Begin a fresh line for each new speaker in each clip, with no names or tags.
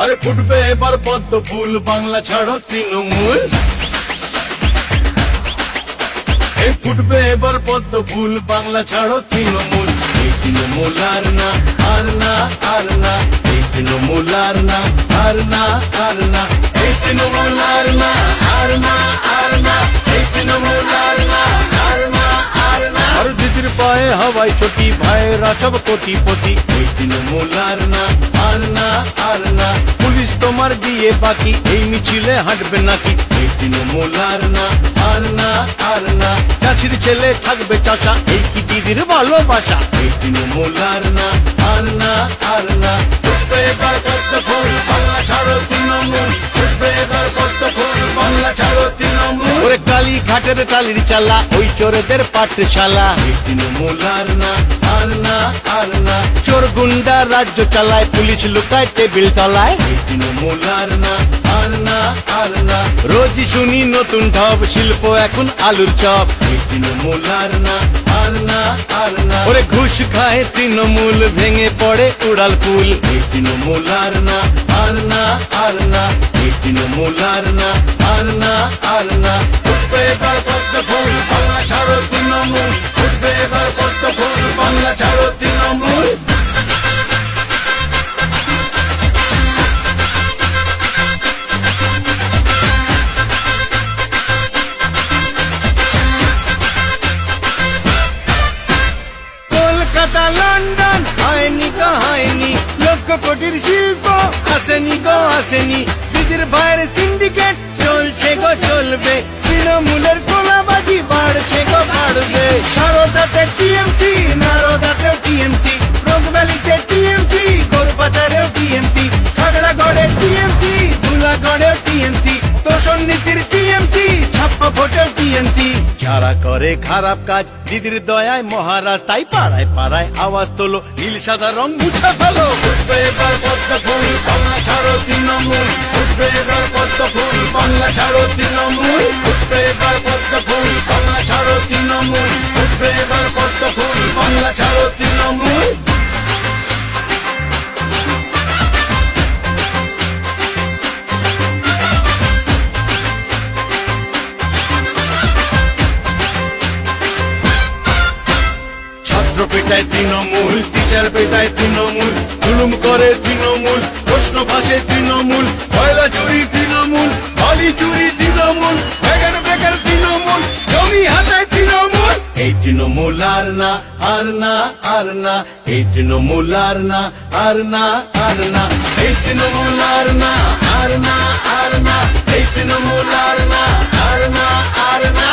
আরে ফুটবে এবার পদ্ম ফুল, বাংলা ছাড়ো তৃণমূল। এই ফুটবে এবার পদ্ম ফুল, বাংলা ছাড়ো তৃণমূল। এই তৃণমূল আর না, আর না, আর না। এই তৃণমূল আর না, আর না, আর না। এই তৃণমূল আর না, আর না, আর না। এই তৃণমূল আর না, আর না, আর না। আর দিদির পায়ে হাওয়াই ছুটি, ভাইয়েরা সব কোটিপতি। এই তৃণমূল আর না, আর না, আর না। পুলিশ তোমার বিয়ে বাকি, এই মিছিলে হাঁটবে নাকি? এই তৃণমূল আর না, আর না, আর না। চাষির ছেলে থাকবে চাচা, এই কি দিদির ভালোবাসা? এই তৃণমূল আর না, আর না, আর না। ফুটবে এবার পদ্ম ফুল, বাংলা ছাড়ো তৃণমূল। ফুটবে এবার পদ্ম ফুল, বাংলা ছাড়ো তৃণমূল। ওরে কালী ঘাটের টালির চালা, ওই চোরেদের পাঠশালা। এই তৃণমূল আর না, আর না, আর না। চোর গুন্ডা রাজ্য চালায়, পুলিশ লুকায় টেবিল তলায়। এই তৃণমূল আর না, আর না, আর না। রোজই শুনি নতুন ঢপ, শিল্প এখন আলুর চপ। এই তৃণমূল আর না, আর না, আর না। ওরে ঘুষ খায় তৃণমূল, ভেঙে পড়ে উড়াল পুল। এই তৃণমূল আর না, আর না, আর না। এই তৃণমূল আর না, আর না, আর না। ফুটবে এবার পদ্ম ফুল, বাংলা ছাড়ো তৃণমূল। ফুটবে এবার পদ্ম ফুল, বাংলা ছাড়ো তৃণমূল। কলকাতা লন্ডন হয়নি তো হয়নি, লক্ষ কোটির শিল্প আসেনি গো আসেনি। দিদির ভাইয়ের সিন্ডিকেট চলছে গো চলবে, তৃণমূলের গোলাবাজি বাড়ছে গো বাড়বে। সারদাতে টিএমসি, নারদাতেও টিএমসি, রোগভ্যালিতে টিএমসি, গোরবাজারেও টিএমসি, খাগড়াগড়ে টিএমসি, ধুলাগড়েও টিএমসি, তোষণ নীতির টিএমসি, ছাপ্পা ভোটেও টিএমসি। যারা করে খারাপ কাজ দিদির দয়ায় মহারাজ, তাই পাড়ায় পাড়ায় আওয়াজ তোলো, নীল সাদা রং মুছে ফেলো। ফুটবে এবার পদ্ম ফুল, বাংলা ছাড়ো তৃণমূল। ফুটবে এবার পদ্ম ফুল, বাংলা ছাড়ো তৃণমূল। ফুটবে এবার পদ্ম ফুল, বাংলা ছাড়ো তৃণমূল। ফুটবে এবার পদ্ম ফুল, বাংলা ছাড়ো তৃণমূল। ছাত্র পেটায় তৃণমূল, টিচার পেটায় তৃণমূল, জুলুম করে তৃণমূল, প্রশ্ন ফাঁসে তৃণমূল, কয়লা চুরি তৃণমূল, বালি চুরি তৃণমূল, বেকার বেকার তৃণমূল, জমি হাতায় তৃণমূল। এই তৃণমূল আর না, আর না, আর না। এই তৃণমূল আর না, আর না, আর না। এই তৃণমূল আর না, আর না, আর না। এই তৃণমূল আর না, আর না, আর না।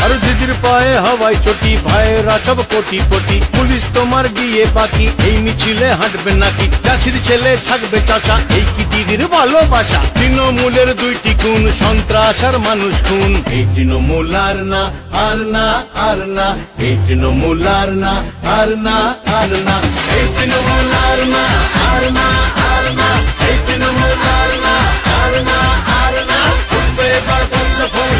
আর দিদির পায়ে হাওয়াই চটি, ভাইয়েরা সব কোটিপতি। পুলিশ তোমার বিয়ে বাকি, এই মিছিলে হাঁটবে নাকি? চাষির ছেলে থাকবে চাচা, এই কি দিদির ভালোবাসা? তৃণমূলের দুইটি গুণ, সন্ত্রাস আর মানুষ খুন। এই তৃণমূল আর না, আর না, আর না। এই তৃণমূল আর না, আর না, আর না। এই তৃণমূল আর না, আর না, আর না। এই তৃণমূল আর না, আর না, আর না। ফুটবে এবার পদ্ম ফুল,